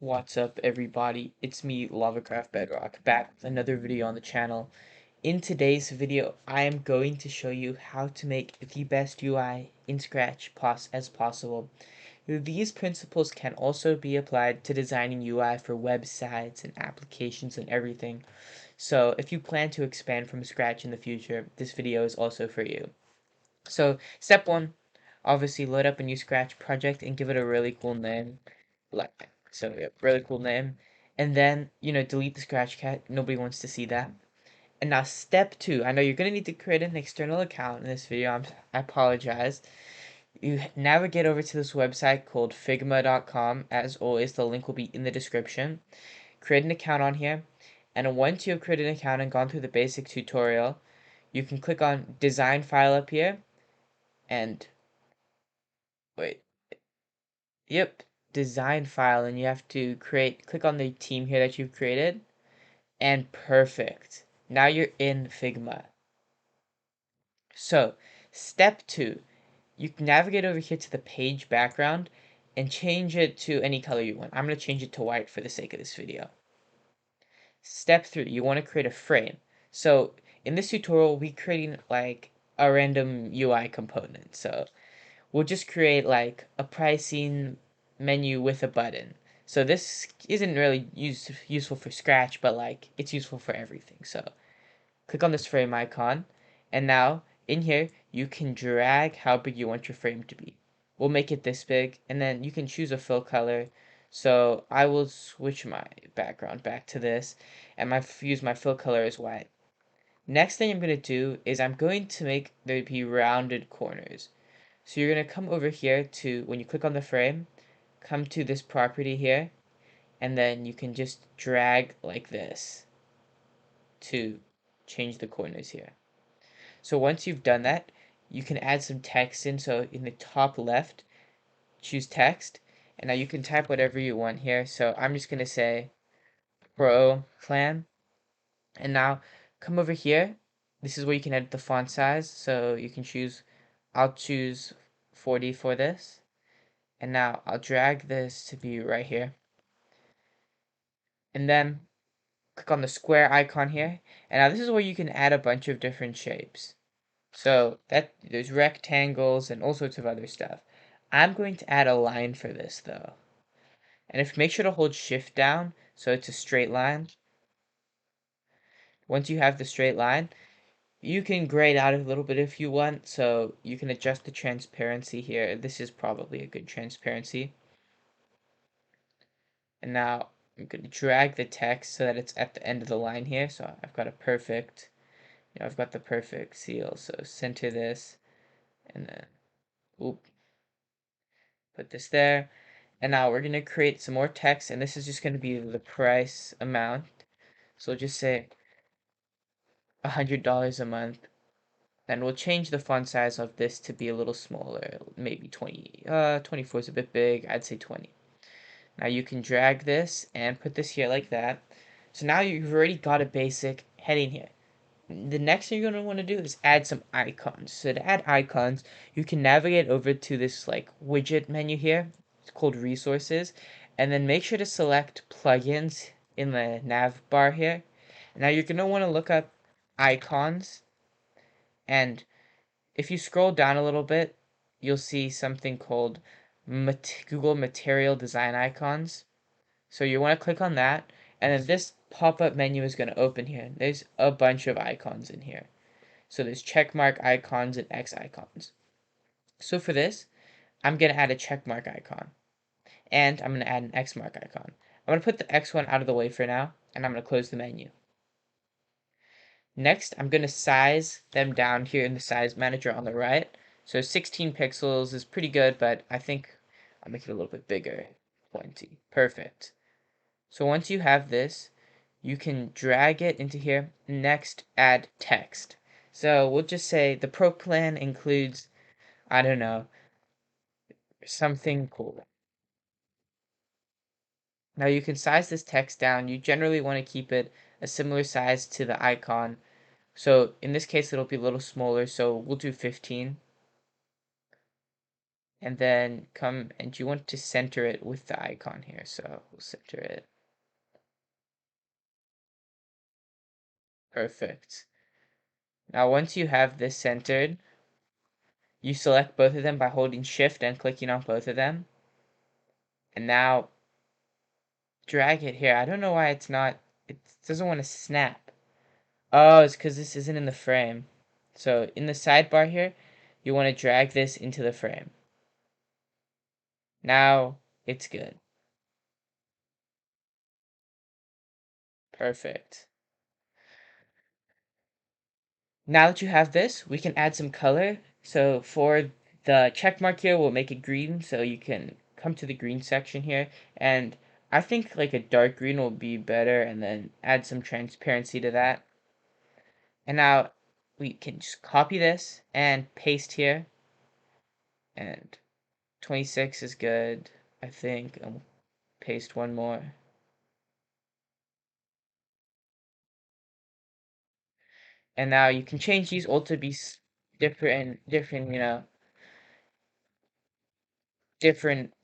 What's up, everybody? It's me, LavaCraftBedrock, back with another video on the channel. In today's video, I am going to show you how to make the best UI in Scratch as possible. These principles can also be applied to designing UI for websites and applications and everything. So if you plan to expand from Scratch in the future, this video is also for you. So step one, obviously load up a new Scratch project and give it a really cool name. Yeah, really cool name. And then, delete the scratch cat. Nobody wants to see that. And now step two. I know you're going to need to create an external account in this video. I apologize. You navigate over to this website called figma.com. As always, the link will be in the description. Create an account on here. And once you have created an account and gone through the basic tutorial, you can click on design file up here. And wait. Yep, design file, and you have to click on the team here that you've created, and perfect. Now you're in Figma. So, step two, you can navigate over here to the page background and change it to any color you want. I'm going to change it to white for the sake of this video. Step three, you want to create a frame. So, in this tutorial, we creating like a random UI component. So, we'll just create like a pricing menu with a button. So this isn't really useful for Scratch, but like it's useful for everything. So click on this frame icon, and now in here you can drag how big you want your frame to be. We'll make it this big, and then you can choose a fill color. So I will switch my background back to this, and use my fill color as white. Next thing I'm going to do is I'm going to make there be rounded corners. So you're going to come over here to, when you click on the frame, come to this property here, and then you can just drag like this to change the corners here. So once you've done that, you can add some text in. So in the top left, choose text, and now you can type whatever you want here. So I'm just going to say pro plan, and now come over here. This is where you can edit the font size. So you can I'll choose 40 for this. And now I'll drag this to be right here. And then click on the square icon here. And now this is where you can add a bunch of different shapes. So there's rectangles and all sorts of other stuff. I'm going to add a line for this though. And make sure to hold shift down so it's a straight line. Once you have the straight line, you can grade out a little bit if you want. So you can adjust the transparency here. This is probably a good transparency. And now I'm going to drag the text so that it's at the end of the line here. So I've got I've got the perfect seal. So center this and then, put this there. And now we're going to create some more text, and this is just going to be the price amount. So we'll just say $100 a month. Then we'll change the font size of this to be a little smaller, maybe 20. 24 is a bit big. I'd say 20. Now you can drag this and put this here like that. So now you've already got a basic heading here. The next thing you're going to want to do is add some icons. So to add icons, you can navigate over to this like widget menu here. It's called resources. And then make sure to select plugins in the nav bar here. Now you're going to want to look up icons. And if you scroll down a little bit, you'll see something called Google Material Design Icons. So you want to click on that, and then this pop-up menu is going to open here. There's a bunch of icons in here. So there's checkmark icons and X icons. So for this, I'm going to add a checkmark icon, and I'm going to add an X mark icon. I'm going to put the X one out of the way for now, and I'm going to close the menu. Next, I'm going to size them down here in the size manager on the right. So 16 pixels is pretty good, but I think I'll make it a little bit bigger. 20. Perfect. So once you have this, you can drag it into here. Next, add text. So we'll just say the pro plan includes, I don't know, something cool. Now you can size this text down. You generally want to keep it a similar size to the icon. So in this case, it'll be a little smaller. So we'll do 15. and then come and you want to center it with the icon here. So we'll center it. Perfect. Now once you have this centered, you select both of them by holding shift and clicking on both of them. And now drag it here. I don't know why it doesn't want to snap. Oh, it's because this isn't in the frame. So in the sidebar here, you want to drag this into the frame. Now it's good. Perfect. Now that you have this, we can add some color. So for the check mark here, we'll make it green. So you can come to the green section here. And I think like a dark green will be better, and then add some transparency to that. And now we can just copy this and paste here. And 26 is good, I think. And we'll paste one more. And now you can change these all to be different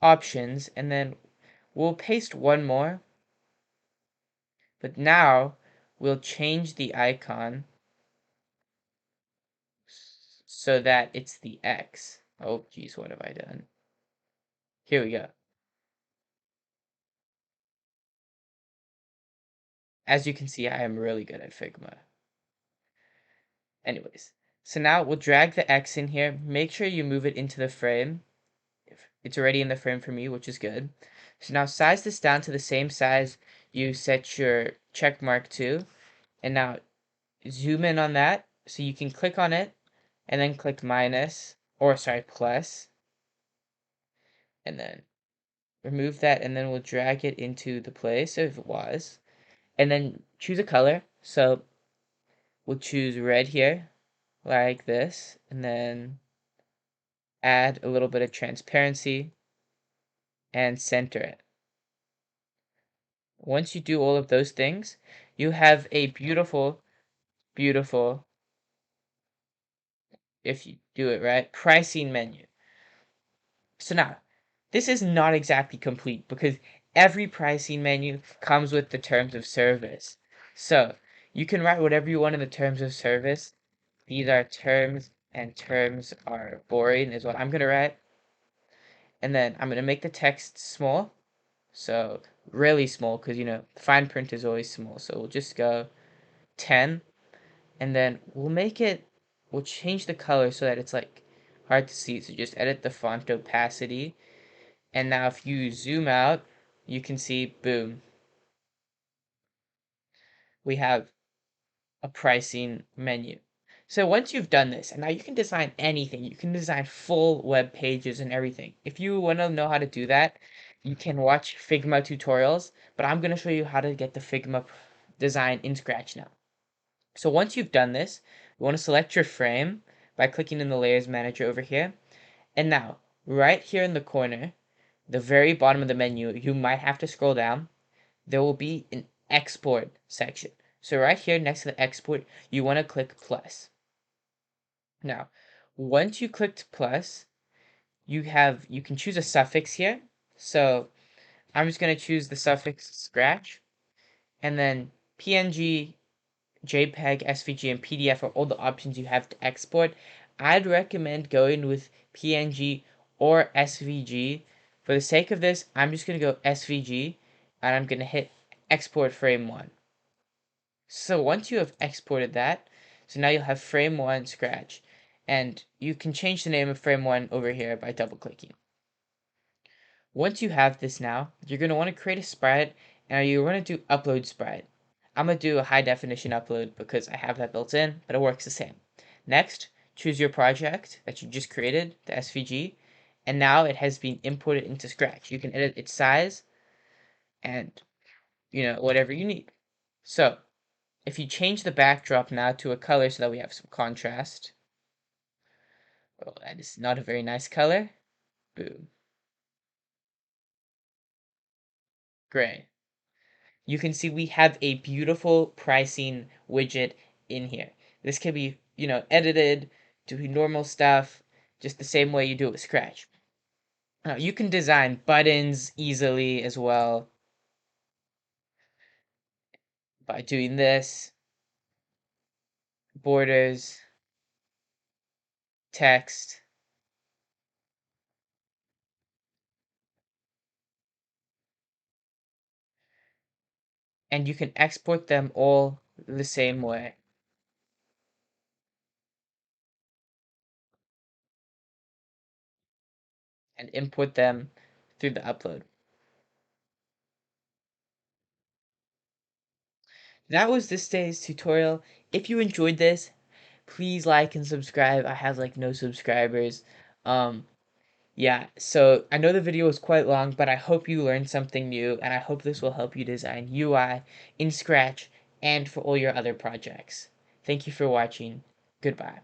options. And then we'll paste one more. But now we'll change the icon so that it's the X. Oh, geez, what have I done? Here we go. As you can see, I am really good at Figma. Anyways, so now we'll drag the X in here. Make sure you move it into the frame. It's already in the frame for me, which is good. So now size this down to the same size you set your check mark to. And now zoom in on that so you can click on it and then click minus, or sorry, plus. And then remove that, and then we'll drag it into the place if it was. And then choose a color. So we'll choose red here, like this. And then add a little bit of transparency and center it. Once you do all of those things, you have a beautiful, beautiful, if you do it right, pricing menu. So now, this is not exactly complete because every pricing menu comes with the terms of service. So you can write whatever you want in the terms of service. These are terms, and terms are boring is what I'm going to write. And then I'm going to make the text small. So really small because, fine print is always small. So we'll just go 10. And then we'll change the color so that it's like hard to see. So just edit the font opacity. And now if you zoom out, you can see, boom, we have a pricing menu. So once you've done this, and now you can design anything. You can design full web pages and everything. If you want to know how to do that, you can watch Figma tutorials, but I'm going to show you how to get the Figma design in Scratch now. So once you've done this, you want to select your frame by clicking in the Layers Manager over here. And now, right here in the corner, the very bottom of the menu, you might have to scroll down. There will be an export section. So right here next to the export, you want to click plus. Now, once you clicked plus, you can choose a suffix here. So I'm just going to choose the suffix scratch, and then PNG, JPEG, SVG, and PDF are all the options you have to export. I'd recommend going with PNG or SVG. For the sake of this, I'm just going to go SVG, and I'm going to hit export frame 1. So once you have exported that, so now you'll have frame 1 scratch, and you can change the name of frame 1 over here by double clicking. Once you have this now, you're going to want to create a sprite, and you're going to do upload sprite. I'm going to do a high definition upload because I have that built in, but it works the same. Next, choose your project that you just created, the SVG, and now it has been imported into Scratch. You can edit its size and, whatever you need. So if you change the backdrop now to a color so that we have some contrast. Well, that is not a very nice color. Boom. Gray. You can see we have a beautiful pricing widget in here. This can be, edited, do normal stuff, just the same way you do it with Scratch. You can design buttons easily as well by doing this, borders, text, and you can export them all the same way and import them through the upload. That was this day's tutorial. If you enjoyed this, please like and subscribe. I have like no subscribers. Um, yeah, so I know the video was quite long, but I hope you learned something new, and I hope this will help you design UI in Scratch and for all your other projects. Thank you for watching. Goodbye.